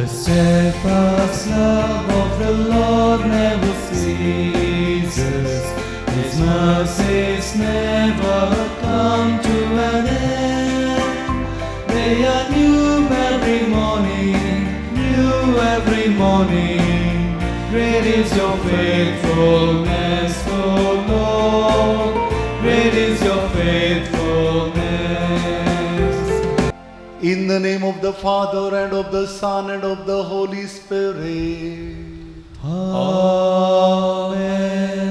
steadfast love of the Lord never ceases. His mercies never come to an end. They are new every morning, new every morning. Great is your faithfulness, O Lord. Great is your faithfulness. In the name of the Father, and of the Son, and of the Holy Spirit. Amen.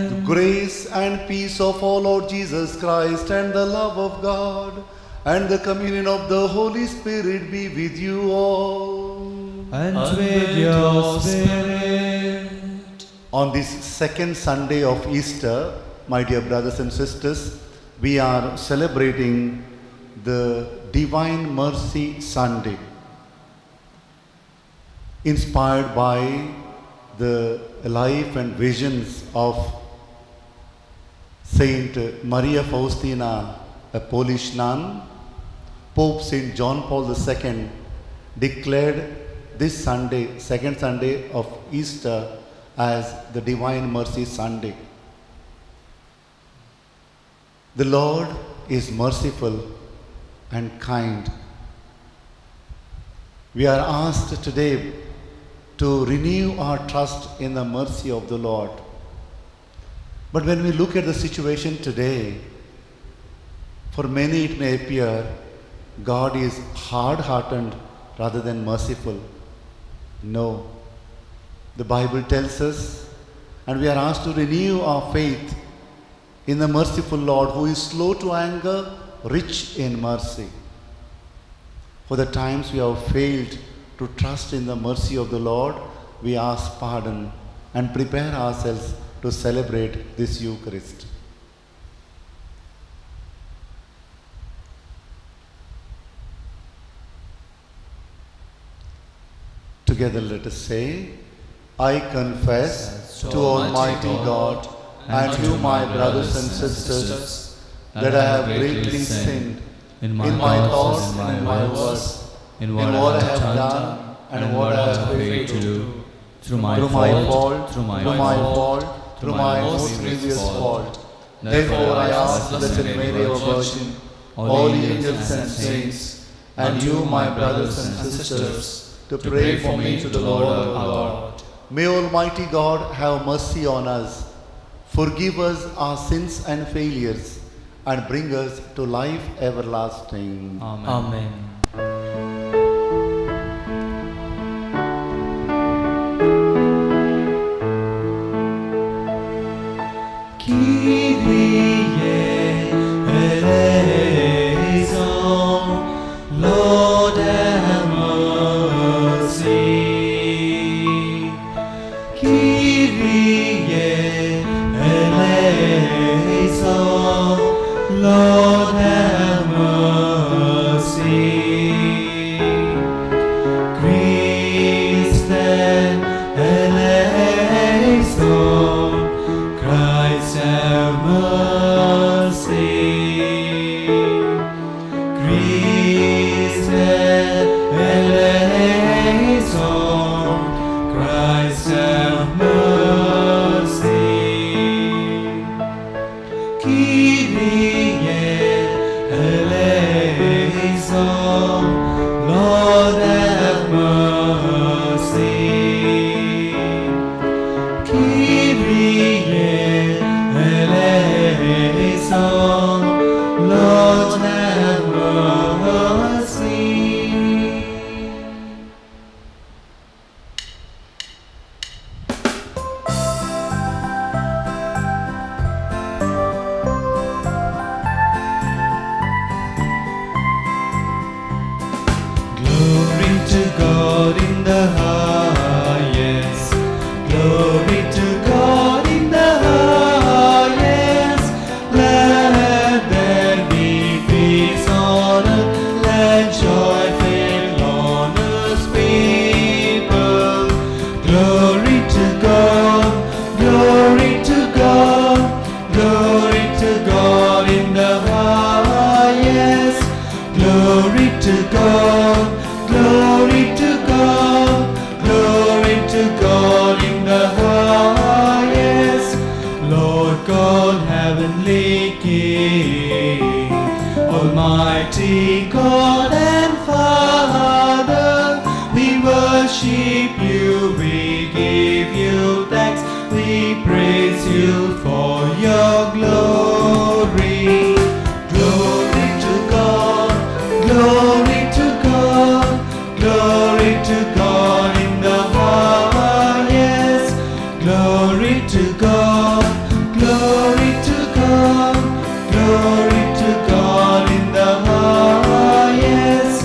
The grace and peace of our Lord Jesus Christ, and the love of God, and the communion of the Holy Spirit be with you all. And with your spirit. On this second Sunday of Easter, my dear brothers and sisters, we are celebrating the Divine Mercy Sunday, inspired by the life and visions of Saint Maria Faustina, a Polish nun. Pope Saint John Paul II declared this Sunday, second Sunday of Easter, as the Divine Mercy Sunday. The Lord is merciful and kind. We are asked today to renew our trust in the mercy of the Lord. But when we look at the situation today, for many it may appear God is hard-hearted rather than merciful. No. The Bible tells us, and we are asked to renew our faith in the merciful Lord, who is slow to anger, rich in mercy. For the times we have failed to trust in the mercy of the Lord, we ask pardon and prepare ourselves to celebrate this Eucharist. Together let us say, I confess to Almighty God and to my brothers and sisters that I have greatly sinned in my thoughts and in my words, in what I have done and what I have failed to do, through my fault, through my most grievous fault. Therefore I ask Blessed Mary, our Virgin, all the angels and saints, and you, my brothers and sisters, to pray for me to the Lord our God. May Almighty God have mercy on us, forgive us our sins and failures, and bring us to life everlasting. Amen. Amen. Kyrie eleison, Lord have mercy. Kyrie eleison, Lord have mercy. Christe eleison, Christ have mercy. Christe eleison, Christ have mercy. Kyrie eleison, Lord have mercy. Kyrie eleison, Lord have mercy. Glory to God in the highest. Glory to God in the highest. Let there be peace on earth. Let joy fill on His people. Glory to God. Glory to God. Glory to God in the highest. Glory to God. Glory to God. Almighty God and Father, we worship you, we give you thanks, we praise you for your glory. Glory to God, glory to God, glory to God in the highest. Glory to God, glory to God, glory to God in the highest.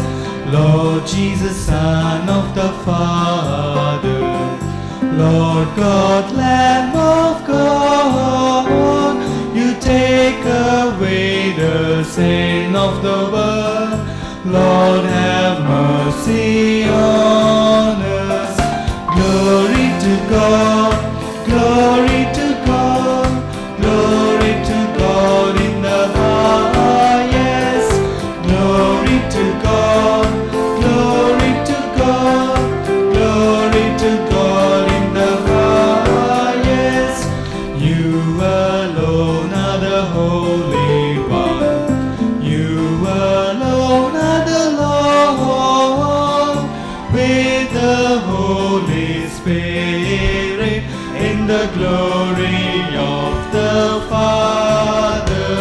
Lord Jesus, Son of the Father, Lord God, Lamb of God, you take away the sin of the world. Lord, have mercy on us. Glory to God, glory to God, glory to God in the highest. Glory to God, glory to God, glory to God in the highest. You alone are the Holy One, you alone are the Lord, with the Holy Spirit in the glory of the Father.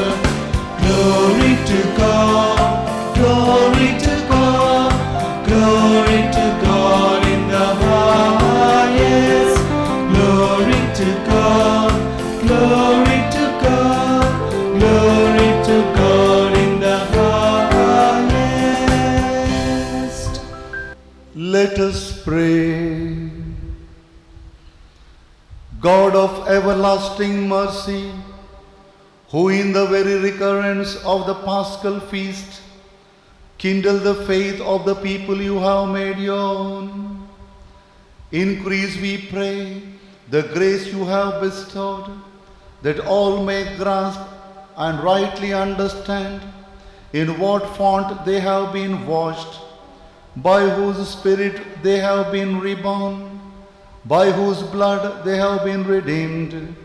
Glory to God, glory to God, glory to God in the highest. Glory to God, glory to God, glory to God in the highest. Let us pray. God of everlasting mercy, who in the very recurrence of the Paschal feast kindle the faith of the people you have made your own, increase, we pray, the grace you have bestowed, that all may grasp and rightly understand in what font they have been washed, by whose Spirit they have been reborn, by whose blood they have been redeemed,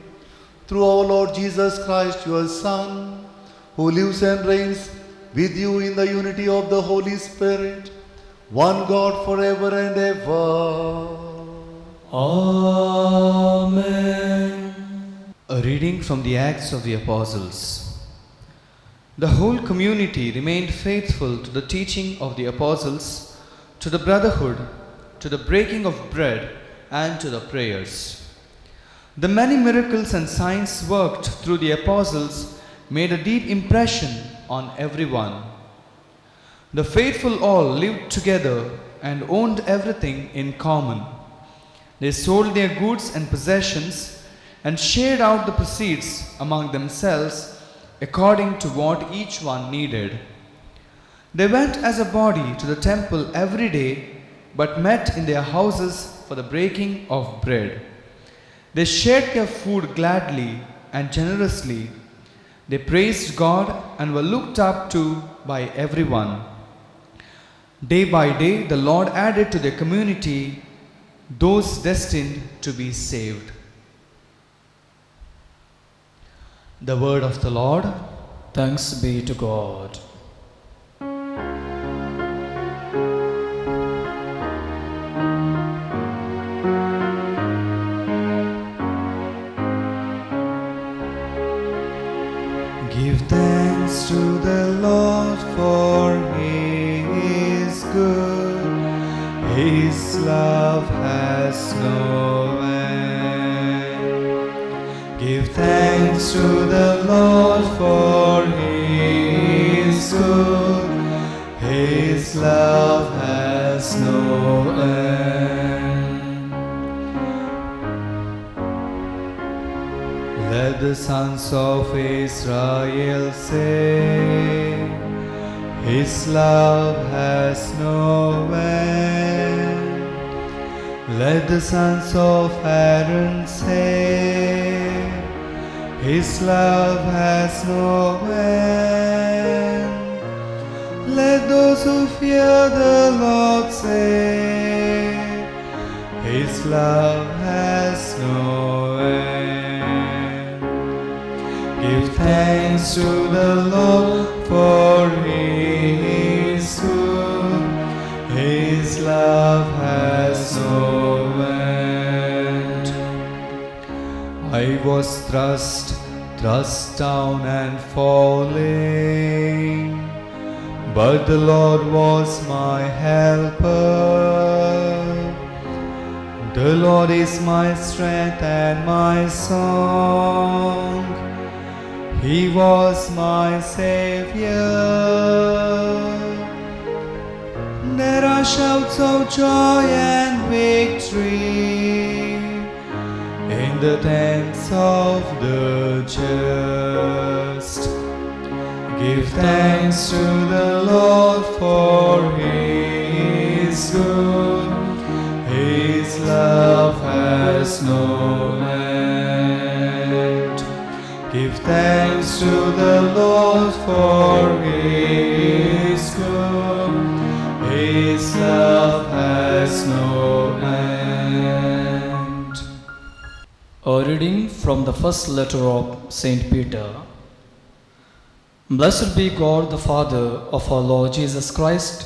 through our Lord Jesus Christ, your Son, who lives and reigns with you in the unity of the Holy Spirit, one God forever and ever. Amen. A reading from the Acts of the Apostles. The whole community remained faithful to the teaching of the apostles, to the brotherhood, to the breaking of bread, and to the prayers. The many miracles and signs worked through the apostles made a deep impression on everyone. The faithful all lived together and owned everything in common. They sold their goods and possessions and shared out the proceeds among themselves according to what each one needed. They went as a body to the temple every day, but met in their houses for the breaking of bread. They shared their food gladly and generously. They praised God and were looked up to by everyone. Day by day, the Lord added to their community those destined to be saved. The word of the Lord. Thanks be to God. Give thanks to the Lord, for He is good. His love has no end. Give thanks to the Lord, for He is good. His love has no end. Let the sons of Israel say, His love has no end. Let the sons of Aaron say, His love has no end. Let those who fear the Lord say, His love has no end. Give thanks to the Lord, for He I was thrust down and falling, but the Lord was my helper. The Lord is my strength and my song. He was my Savior. There are shouts of joy and victory in the tents of the just. Give thanks to the Lord, for He is good. His love has no end. Give thanks to the Lord, for He is good. His love has no end. A reading from the first letter of Saint Peter. Blessed be God, the Father of our Lord Jesus Christ,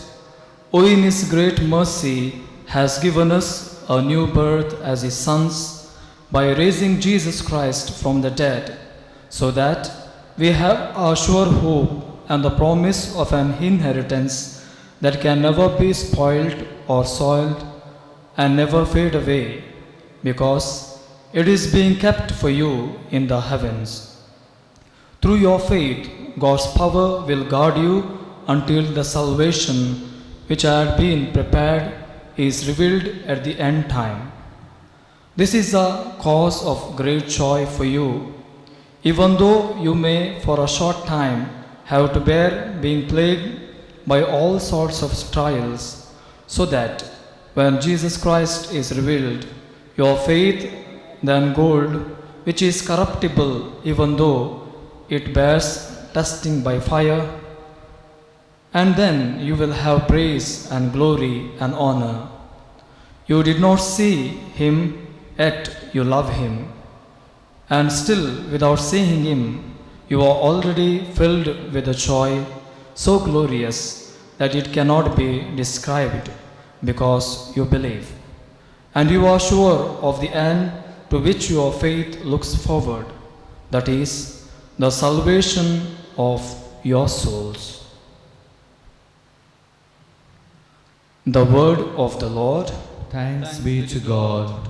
who in His great mercy has given us a new birth as His sons by raising Jesus Christ from the dead, so that we have our sure hope and the promise of an inheritance that can never be spoiled or soiled and never fade away, because it is being kept for you in the heavens. Through your faith, God's power will guard you until the salvation which had been prepared is revealed at the end time. This is a cause of great joy for you, even though you may for a short time have to bear being plagued by all sorts of trials, so that when Jesus Christ is revealed, your faith, than gold, which is corruptible even though it bears testing by fire, and then you will have praise and glory and honor. You did not see Him, yet you love Him. And still, without seeing Him, you are already filled with a joy so glorious that it cannot be described, because you believe. And you are sure of the end to which your faith looks forward, that is, the salvation of your souls. The word of the Lord. Thanks be to God.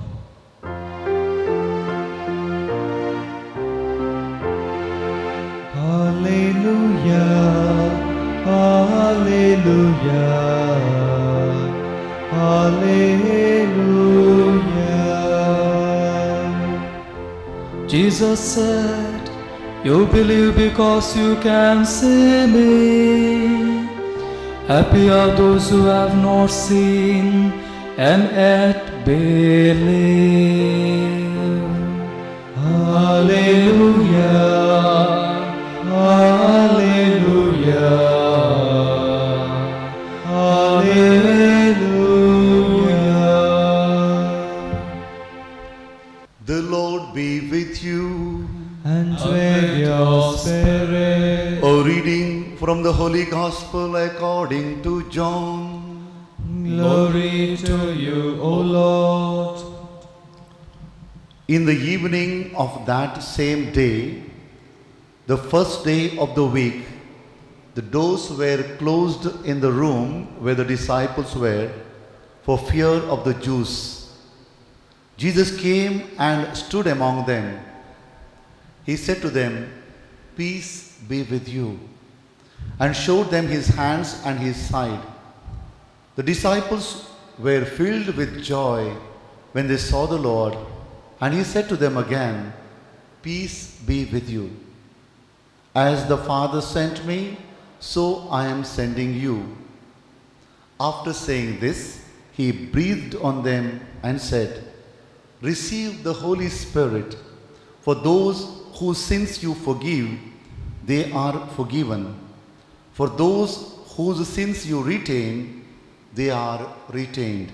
Hallelujah, hallelujah, hallelujah. Jesus said, "You believe because you can see me. Happy are those who have not seen and yet believe." Hallelujah, hallelujah, hallelujah. The Lord be with you. And with your spirit. A reading from the Holy Gospel according to John. Glory to you, O Lord. In the evening of that same day, the first day of the week, the doors were closed in the room where the disciples were for fear of the Jews. Jesus came and stood among them. He said to them, "Peace be with you," and showed them His hands and His side. The disciples were filled with joy when they saw the Lord, and He said to them again, "Peace be with you. As the Father sent me, so I am sending you." After saying this, He breathed on them and said, "Receive the Holy Spirit. For those whose sins you forgive, they are forgiven. For those whose sins you retain, they are retained."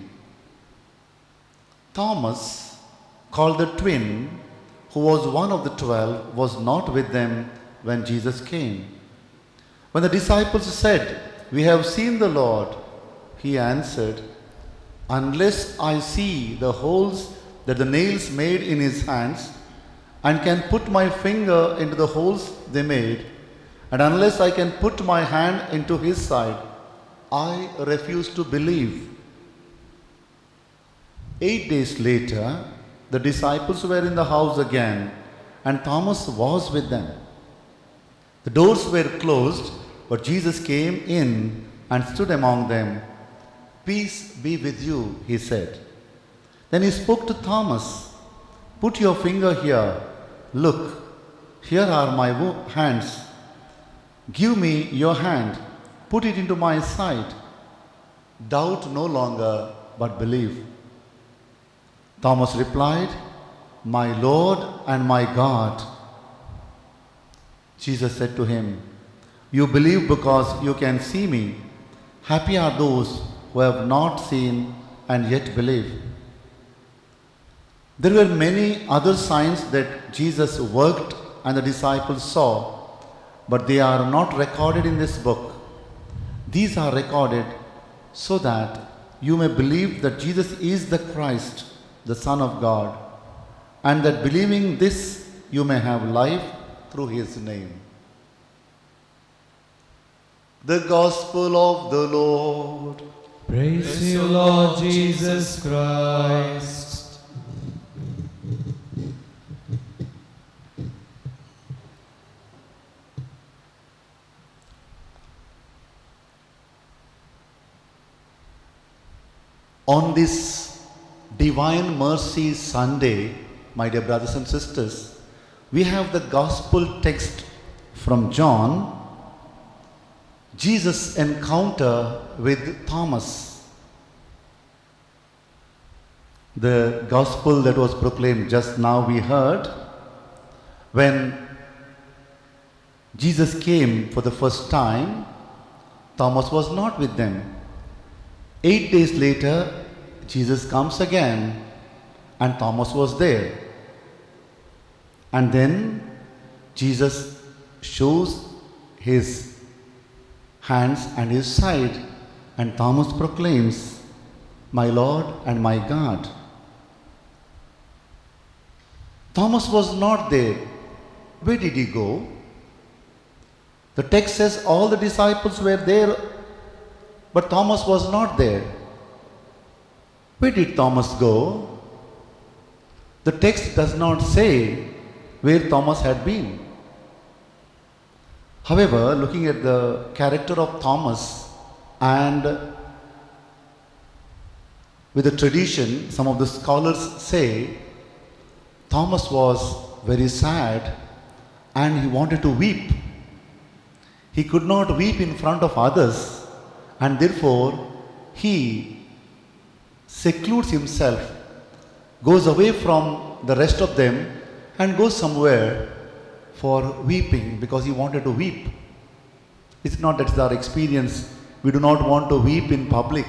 Thomas, called the twin, who was one of the 12, was not with them when Jesus came. When the disciples said, "We have seen the Lord," He answered, "Unless I see the holes that the nails made in His hands, and can put my finger into the holes they made, and unless I can put my hand into his side, I refuse to believe. 8 days later, the disciples were in the house again, and Thomas was with them. The doors were closed, but Jesus came in and stood among them. "Peace be with you," he said. Then he spoke to Thomas. "Put your finger here. Look, here are my hands. Give me your hand. Put it into my side. Doubt no longer, but believe." Thomas replied, "My Lord and my God." Jesus said to him, "You believe because you can see me. Happy are those who have not seen and yet believe." There were many other signs that Jesus worked and the disciples saw, but they are not recorded in this book. These are recorded so that you may believe that Jesus is the Christ, the Son of God, and that believing this you may have life through his name. The Gospel of the Lord. Praise you, Lord Jesus Christ. On this Divine Mercy Sunday, my dear brothers and sisters, we have the Gospel text from John, Jesus' encounter with Thomas. The Gospel that was proclaimed just now we heard, when Jesus came for the first time, Thomas was not with them. 8 days later, Jesus comes again and Thomas was there. And then Jesus shows his hands and his side, and Thomas proclaims, "My Lord and my God." Thomas was not there. Where did he go? The text says all the disciples were there, but Thomas was not there. Where did Thomas go? The text does not say where Thomas had been. However, looking at the character of Thomas and with the tradition, some of the scholars say Thomas was very sad and he wanted to weep. He could not weep in front of others, and therefore he secludes himself, goes away from the rest of them and goes somewhere for weeping because he wanted to weep. It's not that it's our experience. We do not want to weep in public,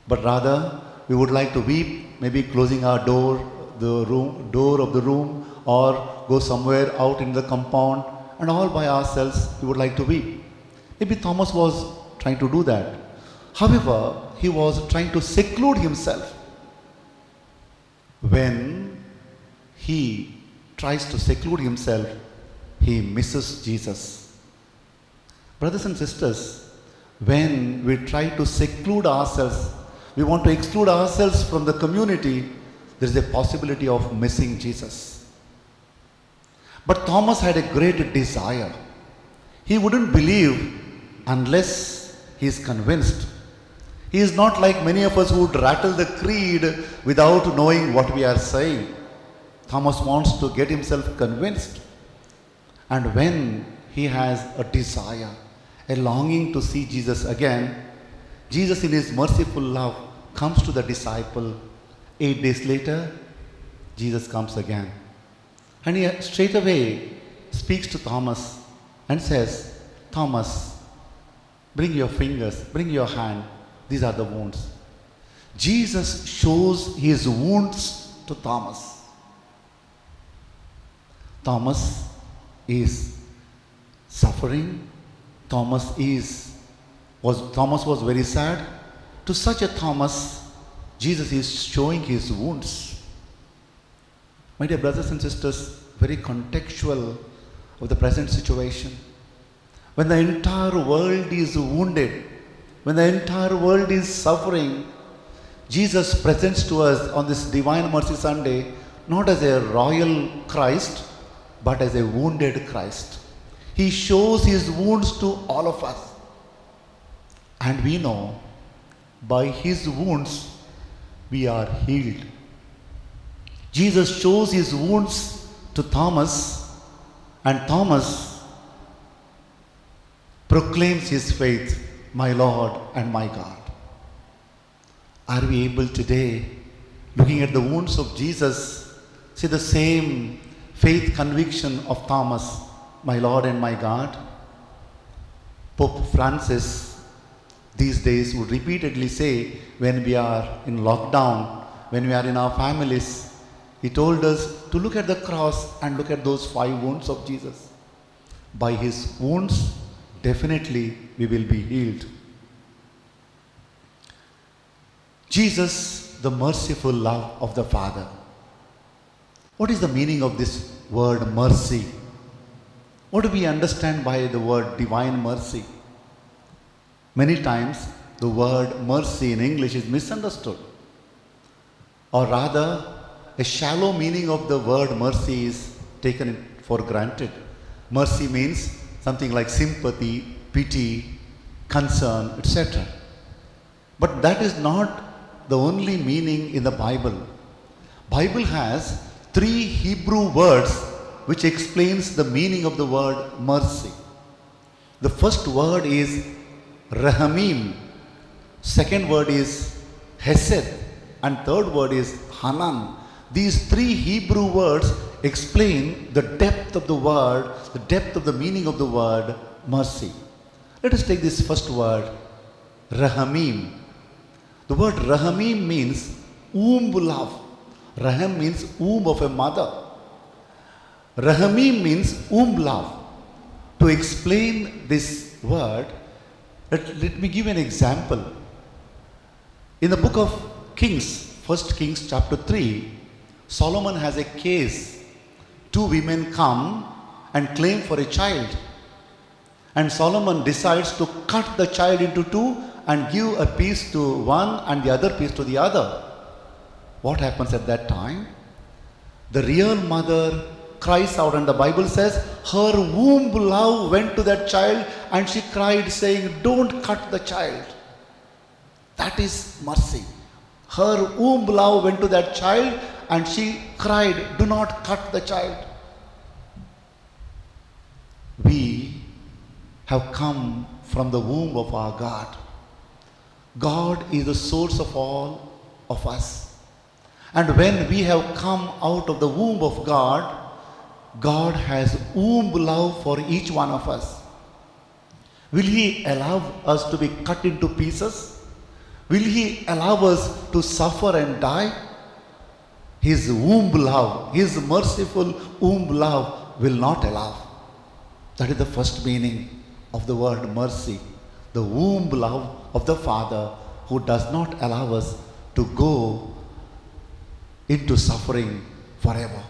but rather we would like to weep, maybe closing our door of the room, or go somewhere out in the compound, and all by ourselves we would like to weep. Maybe Thomas was trying to do that. However, he was trying to seclude himself. When he tries to seclude himself, he misses Jesus. Brothers and sisters, when we try to seclude ourselves, we want to exclude ourselves from the community, there is a possibility of missing Jesus. But Thomas had a great desire. He wouldn't believe unless he is convinced. He is not like many of us who would rattle the creed without knowing what we are saying. Thomas wants to get himself convinced. And when he has a desire, a longing to see Jesus again, Jesus in his merciful love comes to the disciple. 8 days later, Jesus comes again. And he straight away speaks to Thomas and says, "Thomas, bring your fingers, bring your hand. These are the wounds." Jesus shows his wounds to Thomas. Thomas is suffering. Thomas was very sad. To such a Thomas, Jesus is showing his wounds. My dear brothers and sisters, very contextual of the present situation. When the entire world is wounded, when the entire world is suffering, Jesus presents to us on this Divine Mercy Sunday not as a royal Christ, but as a wounded Christ. He shows his wounds to all of us. And we know by his wounds we are healed. Jesus shows his wounds to Thomas, and Thomas proclaims his faith, my Lord and my God. Are we able today, looking at the wounds of Jesus, see the same faith conviction of Thomas, my Lord and my God? Pope Francis these days would repeatedly say, when we are in lockdown, when we are in our families, he told us to look at the cross and look at those 5 wounds of Jesus. By his wounds, definitely we will be healed. Jesus, the merciful love of the Father. What is the meaning of this word mercy? What do we understand by the word divine mercy? Many times the word mercy in English is misunderstood. Or rather, a shallow meaning of the word mercy is taken for granted. Mercy means something like sympathy, pity, concern, etc. But that is not the only meaning in the Bible. Bible has 3 Hebrew words which explains the meaning of the word mercy. The first word is rahamim, second word is hesed, and third word is hanan. These 3 Hebrew words explain the depth of the word, the depth of the meaning of the word mercy. Let us take this first word, rahamim. The word rahamim means womb love. Raham means womb of a mother. Rahamim means womb love. To explain this word, let me give an example. In the book of Kings, 1 Kings chapter 3, Solomon has a case. 2 women come and claim for a child. And Solomon decides to cut the child into 2 and give a piece to one and the other piece to the other. What happens at that time? The real mother cries out, and the Bible says her womb love went to that child and she cried saying, don't cut the child. That is mercy. Her womb love went to that child and she cried, do not cut the child. We have come from the womb of our God. God is the source of all of us. And when we have come out of the womb of God, God has womb love for each one of us. Will He allow us to be cut into pieces? Will He allow us to suffer and die? His womb love, His merciful womb love will not allow. That is the first meaning of the word mercy. The womb love of the Father who does not allow us to go into suffering forever.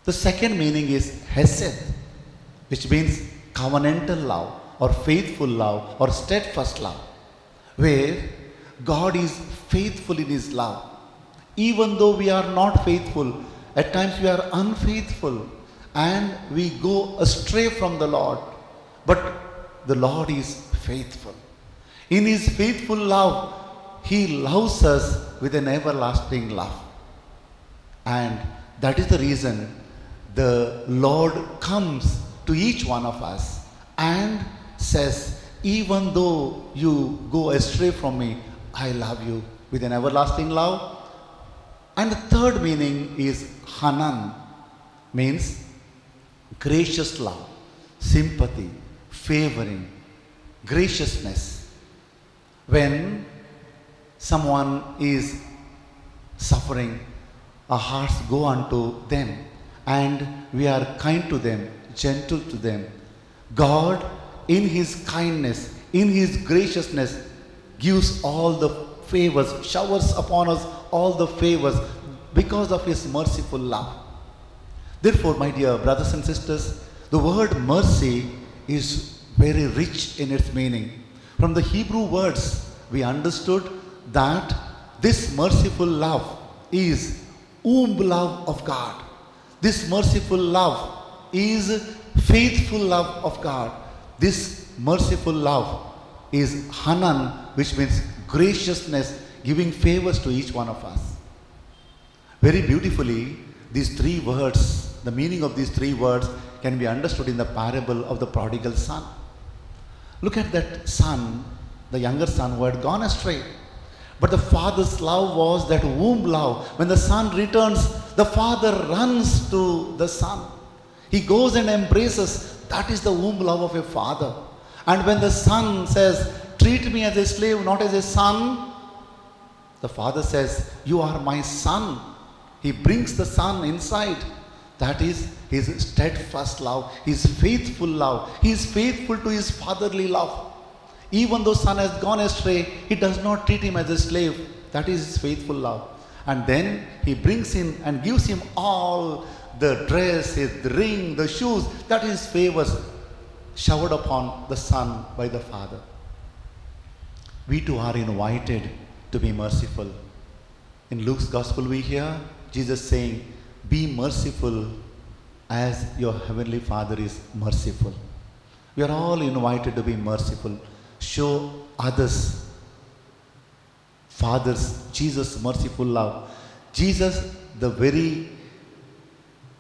The second meaning is hesed, which means covenantal love or faithful love or steadfast love, where God is faithful in His love. Even though we are not faithful, at times we are unfaithful and we go astray from the Lord, but the Lord is faithful. In His faithful love, He loves us with an everlasting love. And that is the reason the Lord comes to each one of us and says, even though you go astray from me, I love you with an everlasting love. And the third meaning is Hanan, means gracious love, sympathy, favoring, graciousness. When someone is suffering, our hearts go unto them and we are kind to them, gentle to them. God, in His kindness, in His graciousness, gives all the favors, showers upon us all the favors. because of His merciful love. Therefore, my dear brothers and sisters, the word mercy is very rich in its meaning. From the Hebrew words, we understood that this merciful love is womb love of God. This merciful love is faithful love of God. This merciful love is Hanan, which means graciousness, giving favors to each one of us. Very beautifully, these three words, the meaning of these three words can be understood in the parable of the prodigal son. Look at that son, the younger son who had gone astray. But the father's love was that womb love. When the son returns, the father runs to the son. He goes and embraces. That is the womb love of a father. And when the son says, treat me as a slave, not as a son, the father says, you are my son. He brings the son inside. That is his steadfast love, his faithful love. He is faithful to his fatherly love. Even though son has gone astray, he does not treat him as a slave. That is his faithful love. And then he brings him and gives him all the dress, the ring, the shoes. That is favors showered upon the son by the father. We too are invited to be merciful. In Luke's gospel we hear Jesus saying, be merciful as your heavenly Father is merciful. We are all invited to be merciful. Show others Father's, Jesus' merciful love. Jesus, the very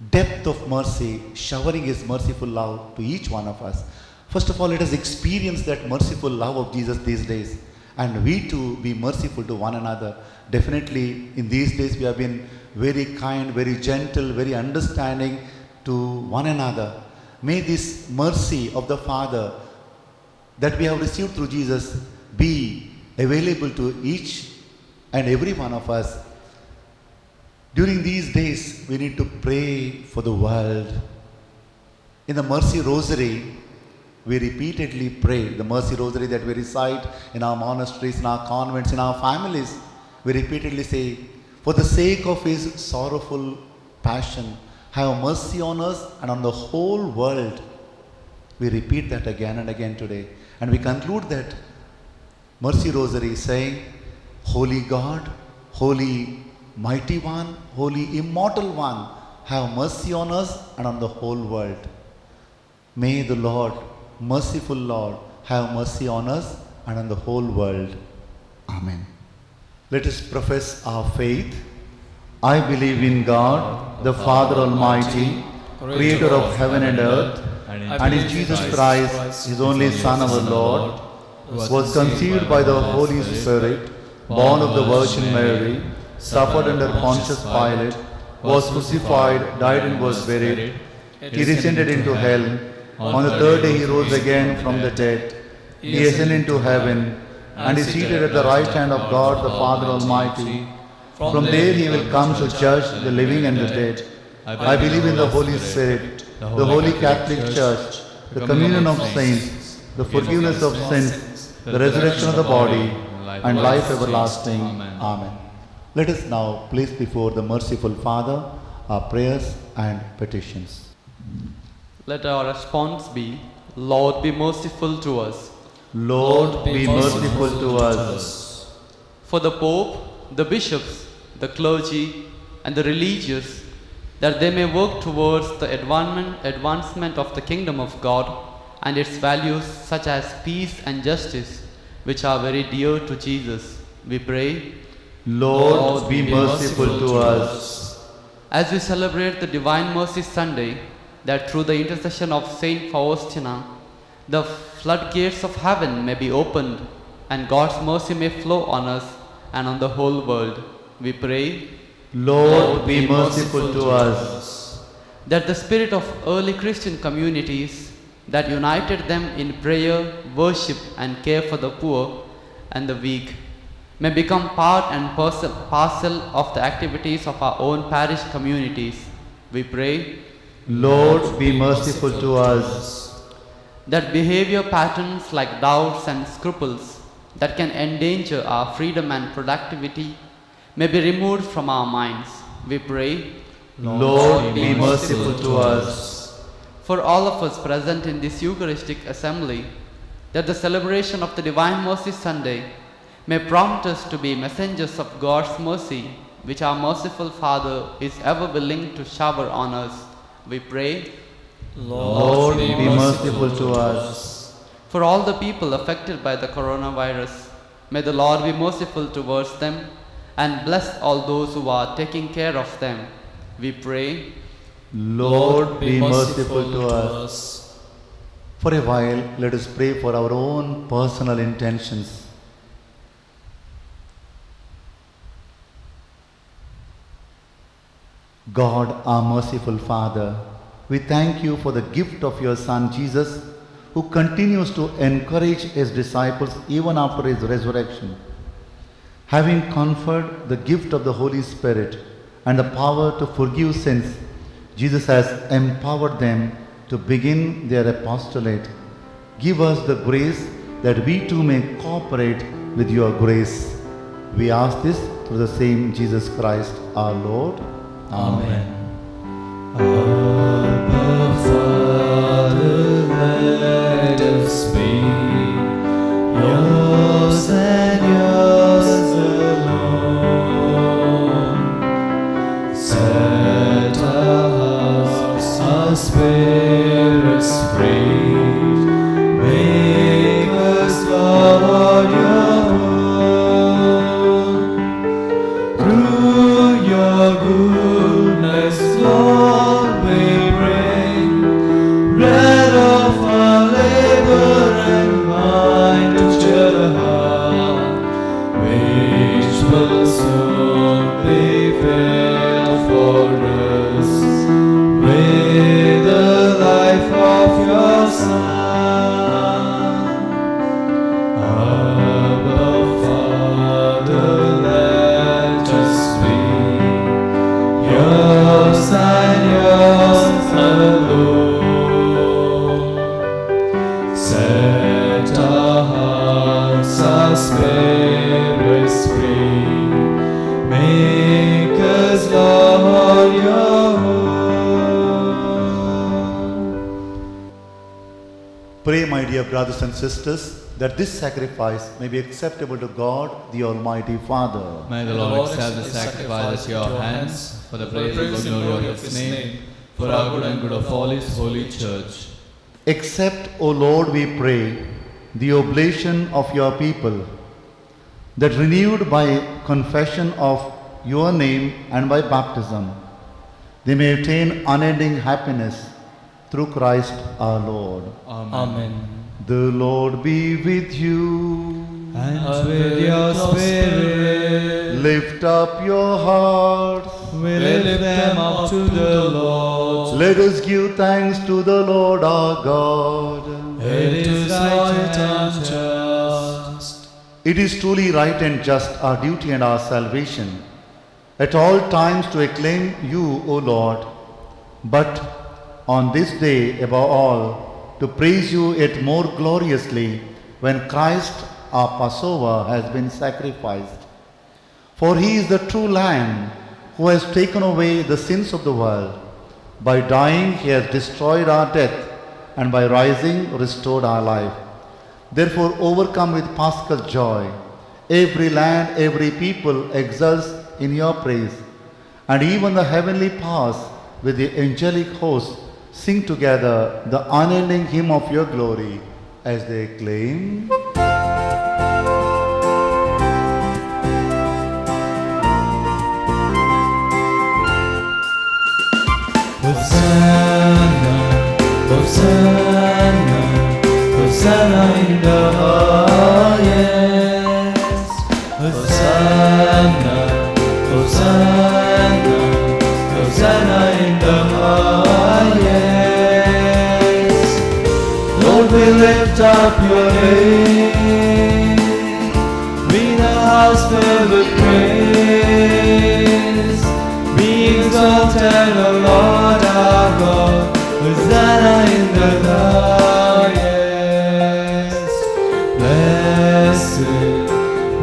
depth of mercy, showering His merciful love to each one of us. First of all, let us experience that merciful love of Jesus these days. And we too be merciful to one another. Definitely, in these days we have been very kind, very gentle, very understanding to one another. May this mercy of the Father that we have received through Jesus be available to each and every one of us. During these days, we need to pray for the world. In the Mercy Rosary, we repeatedly pray. The Mercy Rosary that we recite in our monasteries, in our convents, in our families, we repeatedly say, for the sake of His sorrowful passion, have mercy on us and on the whole world. We repeat that again and again today. And we conclude that Mercy Rosary saying, Holy God, Holy Mighty One, Holy Immortal One, have mercy on us and on the whole world. May the Lord, merciful Lord, have mercy on us and on the whole world. Amen. Let us profess our faith. I believe in God, the Father Almighty, Creator of heaven and earth, and in Jesus Christ, His only Son, our Lord, was conceived by the Holy Spirit, born of the Virgin Mary, suffered under Pontius Pilate, was crucified, died and was buried. He descended into hell. On the third day He rose again from the dead. He ascended into heaven and is seated at the right hand of God, the Father Almighty. From there He will come to judge the living and the dead. I believe in the Holy Spirit, the Holy Catholic Church, the communion of saints, the forgiveness of sins, the resurrection of the body, and life everlasting. Amen. Let us now place before the merciful Father our prayers and petitions. Let our response be, Lord, be merciful to us. Lord, be merciful to us. For the Pope, the bishops, the clergy, and the religious, that they may work towards the advancement of the kingdom of God and its values such as peace and justice, which are very dear to Jesus. We pray, Lord, be merciful to us. As we celebrate the Divine Mercy Sunday, that through the intercession of Saint Faustina, the floodgates of heaven may be opened and God's mercy may flow on us and on the whole world. We pray, Lord, be merciful to us. That the spirit of early Christian communities that united them in prayer, worship, and care for the poor and the weak may become part and parcel of the activities of our own parish communities. We pray, Lord, be merciful to us. That behavior patterns like doubts and scruples that can endanger our freedom and productivity may be removed from our minds. we pray. Lord, be merciful to us. For all of us present in this Eucharistic assembly, that the celebration of the Divine Mercy Sunday may prompt us to be messengers of God's mercy, which our merciful Father is ever willing to shower on us. We pray. Lord, be merciful to us. For all the people affected by the coronavirus, may the Lord be merciful towards them and bless all those who are taking care of them. We pray. Lord, be merciful to us. For a while, let us pray for our own personal intentions. God, our merciful Father, we thank you for the gift of your Son Jesus, who continues to encourage his disciples even after his resurrection. Having conferred the gift of the Holy Spirit and the power to forgive sins, Jesus has empowered them to begin their apostolate. Give us the grace that we too may cooperate with your grace. We ask this through the same Jesus Christ our Lord. Amen. Abba, Father, let us be yours and yours alone. Set our hearts, our spirits free. Make us, Lord, your own. Through your goodness, Lord, we bring bread of our labor and wine to cheer the heart, which will soon be filled for us with the life of your Son. Abba, Father, let us be yours and yours alone. Set our hearts, our spirits free. Make us, Lord, your own. Pray, my dear brothers and sisters, that this sacrifice may be acceptable to God, the Almighty Father. May the Lord accept the sacrifice at your hands for the praise and glory of his name, for our good and good of all his holy church. Accept, O Lord, we pray, the oblation of your people, that renewed by confession of your name and by baptism, they may attain unending happiness through Christ our Lord. Amen. The Lord be with you. And with your spirit, Lift up your hearts. we lift them up to the Lord. Let us give thanks to the Lord our God. It is right and just. It is truly right and just, our duty and our salvation, at all times to acclaim you, O Lord, but on this day above all, to praise you yet more gloriously when Christ our Passover has been sacrificed. For he is the true Lamb who has taken away the sins of the world. By dying he has destroyed our death, and by rising restored our life. Therefore, overcome with paschal joy, every land, every people exults in your praise, and even the heavenly powers with the angelic host sing together the unending hymn of your glory as they acclaim. Hosanna, Hosanna, Hosanna in the highest. Hosanna, Hosanna, Hosanna in the highest. Lord, we lift up your name, with a house filled with praise. Be exalted, O Lord our God, Hosanna in the highest. Blessed,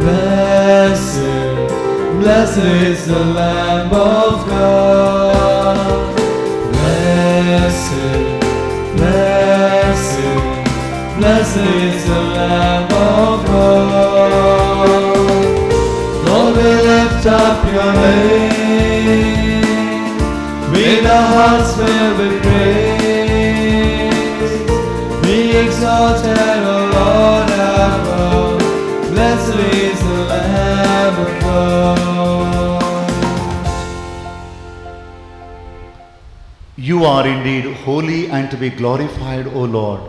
blessed, blessed Blessed is the Lamb of God. Blessed, blessed, blessed is the Lamb of God. Lord, we lift up your name with our hearts filled with praise. Be exalted, O Lord our God. Blessed is the Lamb of God. You are indeed holy and to be glorified, O Lord,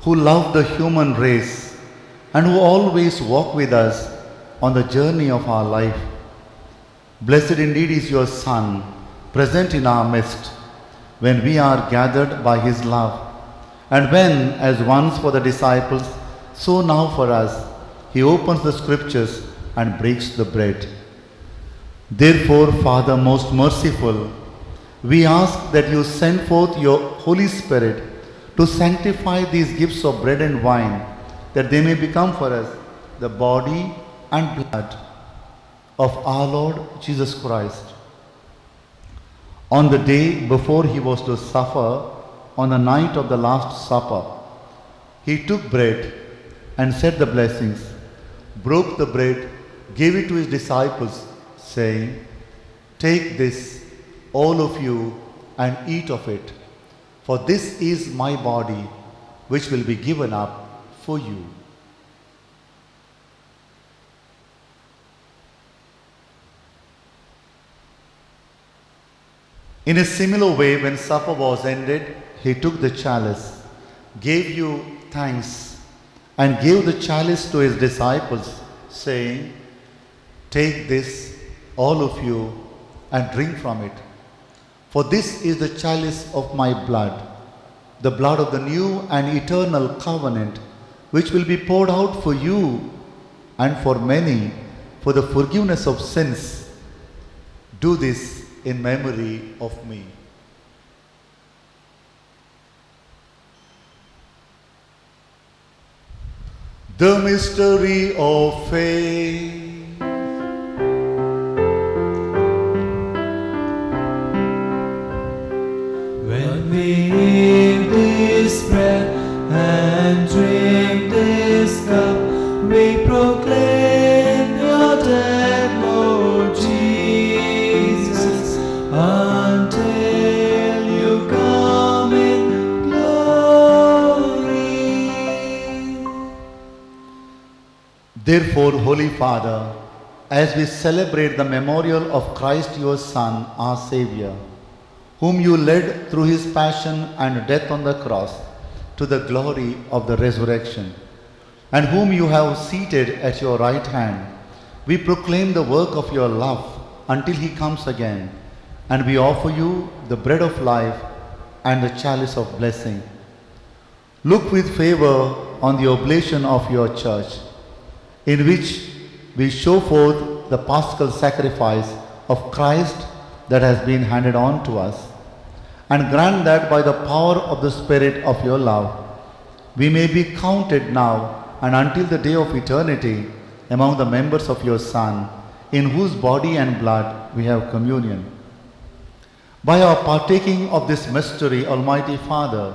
who love the human race and who always walk with us on the journey of our life. Blessed indeed is your Son, present in our midst, when we are gathered by his love, and when, as once for the disciples, so now for us, he opens the scriptures and breaks the bread. Therefore, Father most merciful, we ask that you send forth your Holy Spirit to sanctify these gifts of bread and wine, that they may become for us the body and blood of our Lord Jesus Christ. On the day before he was to suffer, on the night of the Last Supper, he took bread and said the blessings, broke the bread, gave it to his disciples, saying, "Take this, all of you, and eat of it, for this is my body, which will be given up for you." In a similar way, when supper was ended, he took the chalice, gave you thanks, and gave the chalice to his disciples, saying, "Take this, all of you, and drink from it. For this is the chalice of my blood, the blood of the new and eternal covenant, which will be poured out for you and for many for the forgiveness of sins. Do this in memory of me." The mystery of faith. When we eat this bread and drink this cup, we proclaim your death, Lord Jesus, until you come in glory. Therefore, Holy Father, as we celebrate the memorial of Christ your Son, our Savior, whom you led through his passion and death on the cross to the glory of the resurrection, and whom you have seated at your right hand, we proclaim the work of your love until he comes again, and we offer you the bread of life and the chalice of blessing. Look with favor on the oblation of your church, in which we show forth the paschal sacrifice of Christ that has been handed on to us, and grant that by the power of the Spirit of your love, we may be counted now and until the day of eternity among the members of your Son, in whose body and blood we have communion. By our partaking of this mystery, Almighty Father,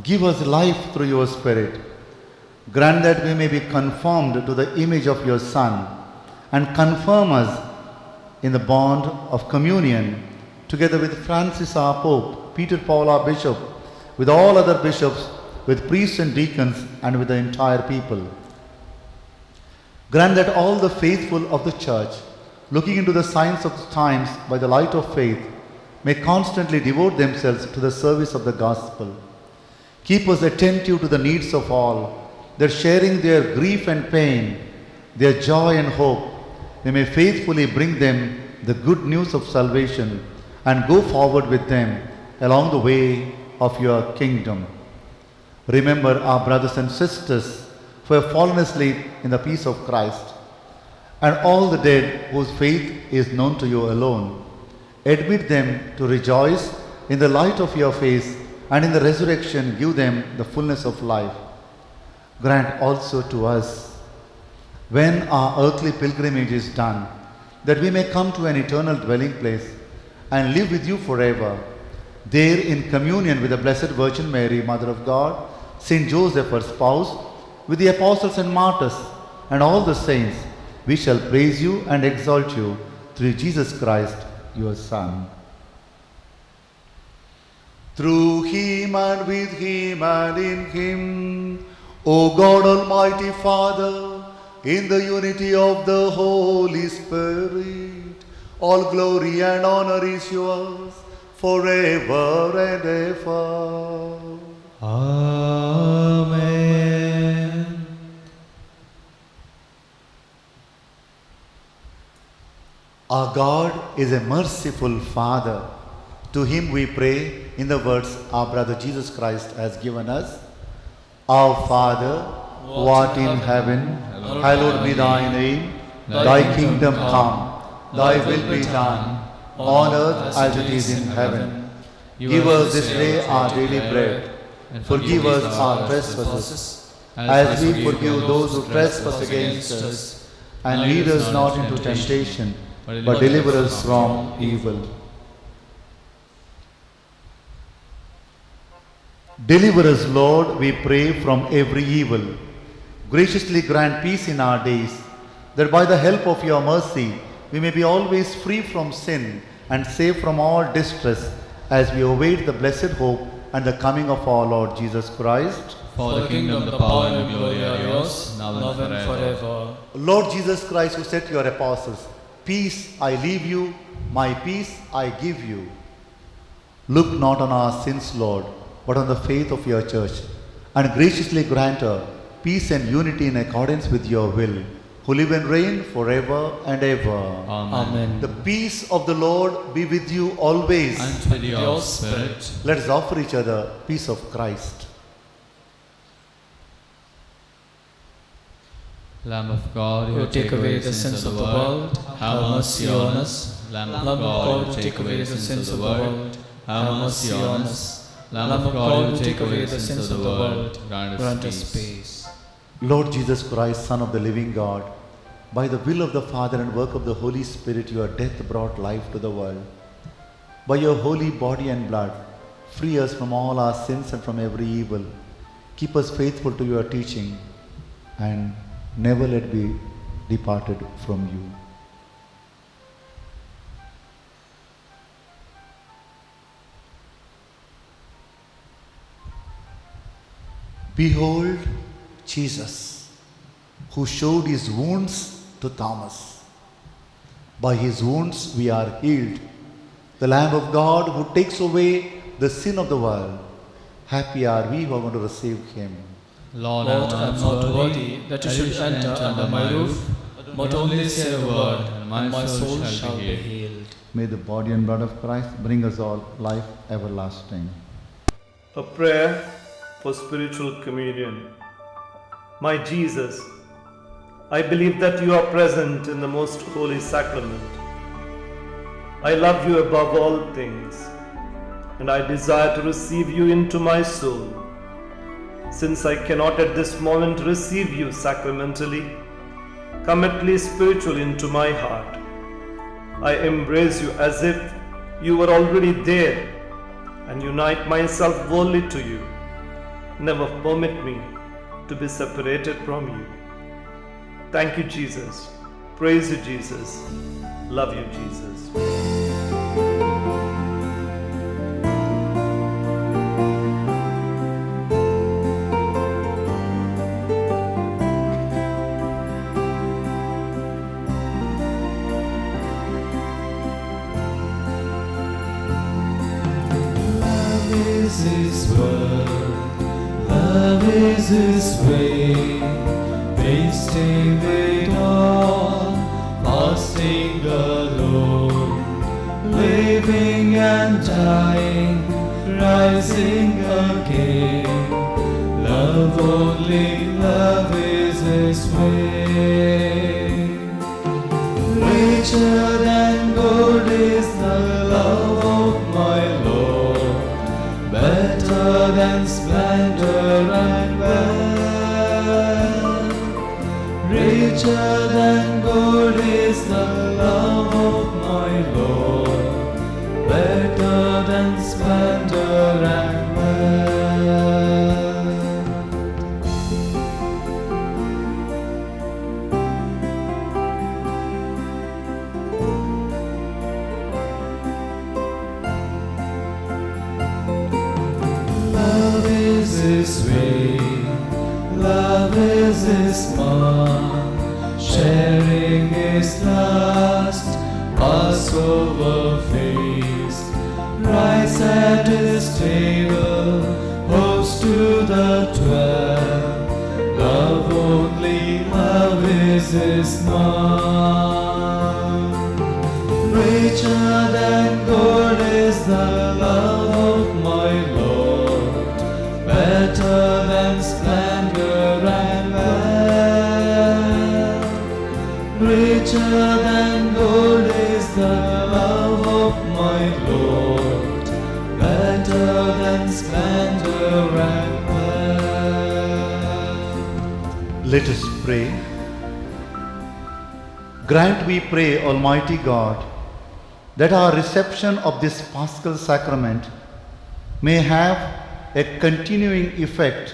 give us life through your Spirit. Grant that we may be conformed to the image of your Son, and confirm us in the bond of communion, together with Francis our Pope, Peter Paul our Bishop, with all other bishops, with priests and deacons, and with the entire people. Grant that all the faithful of the Church, looking into the signs of the times by the light of faith, may constantly devote themselves to the service of the gospel. Keep us attentive to the needs of all, that sharing their grief and pain, their joy and hope, we may faithfully bring them the good news of salvation and go forward with them along the way of your kingdom. Remember our brothers and sisters who have fallen asleep in the peace of Christ, and all the dead whose faith is known to you alone. Admit them to rejoice in the light of your face, and in the resurrection give them the fullness of life. Grant also to us, when our earthly pilgrimage is done, that we may come to an eternal dwelling place and live with you forever. There, in communion with the Blessed Virgin Mary, Mother of God, Saint Joseph, her spouse, with the apostles and martyrs, and all the saints, we shall praise you and exalt you through Jesus Christ, your Son. Through him and with him and in him, O God Almighty Father, in the unity of the Holy Spirit, all glory and honor is yours forever and ever. Amen. Our God is a merciful Father. To him we pray in the words our brother Jesus Christ has given us. Our Father, who art in heaven, hallowed be thy name. Thy kingdom come, thy will be done, on earth as it is in heaven. Give us this day our daily bread. Forgive us our trespasses, as we forgive those who trespass against us. And lead us not into temptation, but deliver us from evil. Deliver us, Lord, we pray, from every evil. Graciously grant peace in our days, that by the help of your mercy we may be always free from sin and safe from all distress, as we await the blessed hope and the coming of our Lord Jesus Christ. For the kingdom, the power, and the glory are yours, now and forever. Lord Jesus Christ, who said to your apostles, "Peace I leave you, my peace I give you." Look not on our sins, Lord, but on the faith of your church, and graciously grant her peace and unity in accordance with your will, who live and reign forever and ever. Amen. The peace of the Lord be with you always. And with your spirit. Let us offer each other peace of Christ. Lamb of God, who take away the sins of the world, have mercy on us. Lamb of God, who take away the sins of the world, have mercy on us. Lamb of God, who take away the sins of the world, grant us peace. Lord Jesus Christ, Son of the living God, by the will of the Father and work of the Holy Spirit, your death brought life to the world. By your holy body and blood, free us from all our sins and from every evil. Keep us faithful to your teaching, and never let be departed from you. Behold Jesus, who showed his wounds to Thomas. By his wounds we are healed. The Lamb of God who takes away the sin of the world. Happy are we who are going to receive him. Lord, Lord, I am not worthy that you should enter under my roof, but only say a word, and my soul shall be healed. May the body and blood of Christ bring us all life everlasting. A prayer for spiritual communion. My Jesus, I believe that you are present in the most holy sacrament. I love you above all things, and I desire to receive you into my soul. Since I cannot at this moment receive you sacramentally, come at least spiritually into my heart. I embrace you as if you were already there, and unite myself wholly to you. Never permit me to be separated from you. Thank you, Jesus. Praise you, Jesus. Love you, Jesus. His word, love is His way, tasting it all, fasting alone, living and dying, rising again. Love only, love is His way. Richer than gold is the love of my Lord, better than splendor and wealth. Richer than gold is the love is His way, love is His mark, sharing His last, Passover feast, rise at His table, host to the 12, love only, love is His mark. Richer than gold is the love of my Lord, better than splendor and wealth. Richer than gold is the love of my Lord, better than splendor and wealth. Let us pray. Grant, we pray, Almighty God, that our reception of this Paschal Sacrament may have a continuing effect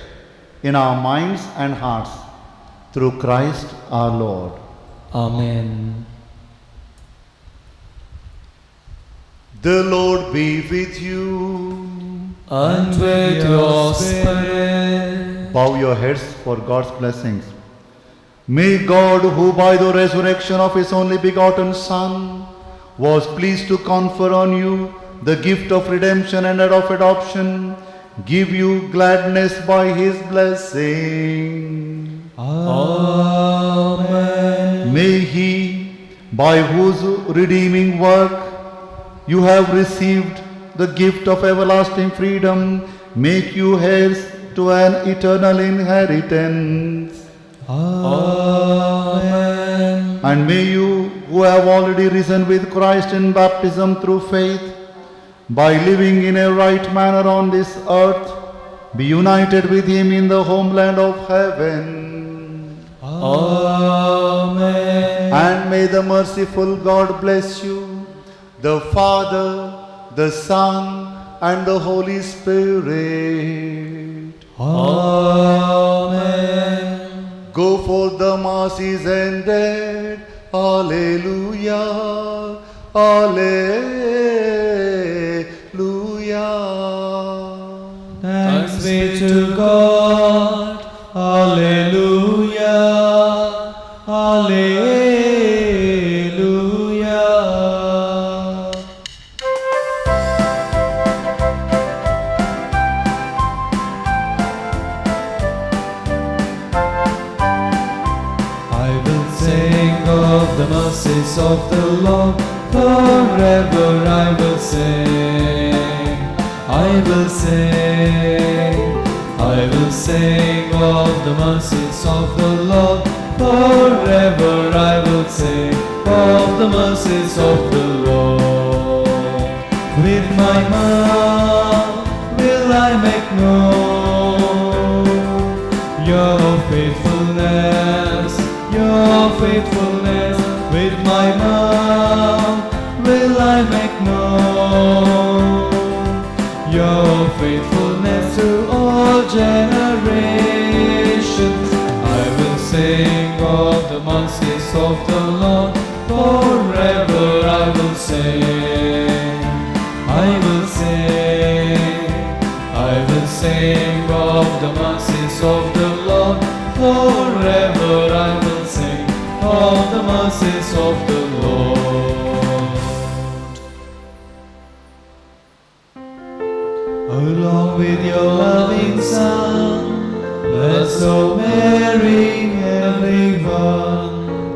in our minds and hearts through Christ our Lord. Amen. The Lord be with you. And with your spirit. Bow your heads for God's blessings. May God, who by the resurrection of His only begotten Son was pleased to confer on you the gift of redemption and of adoption, give you gladness by His blessing. Amen. May He, by whose redeeming work you have received the gift of everlasting freedom, make you heirs to an eternal inheritance. Amen. And may you, who have already risen with Christ in baptism through faith, by living in a right manner on this earth, be united with Him in the homeland of heaven. Amen. And may the merciful God bless you, the Father, the Son, and the Holy Spirit. Amen. Go forth, the Mass is ended. Alleluia. Alleluia. Thanks be to God. Alleluia. Alleluia. I will sing of the mercies of the Lord. Forever I will sing. I will sing. I will sing of the mercies of the Lord. Forever I will sing of the mercies of the Lord. With my mouth will I make known your faithfulness, your faithfulness. With my mouth will I make known your faithfulness to all generations. I will sing of the mercies of the Lord. Forever I will sing. I will sing. I will sing of the mercies of the Lord. Forever I will sing of the mercies of the Lord. Along with your loving Son, bless, O Mary, everyone.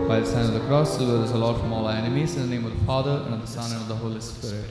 By the sign of the cross, deliver us, O Lord, from all our enemies, in the name of the Father, and of the Son, and of the Holy Spirit.